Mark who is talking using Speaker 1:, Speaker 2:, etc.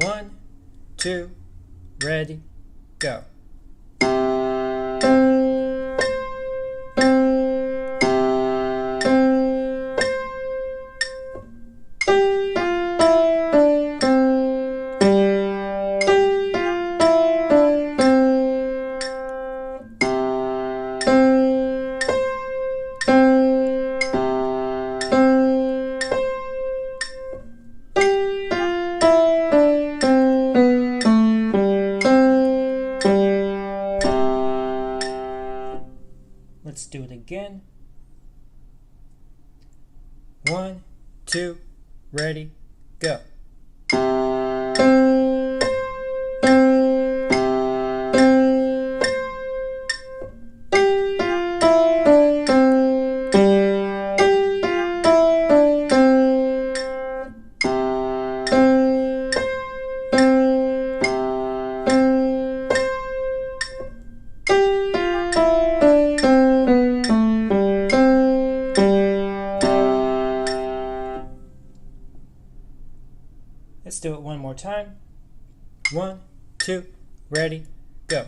Speaker 1: 1, 2, ready, go. Let's do it again. 1, 2, ready, go. Let's do it one more time. 1, 2, ready, go.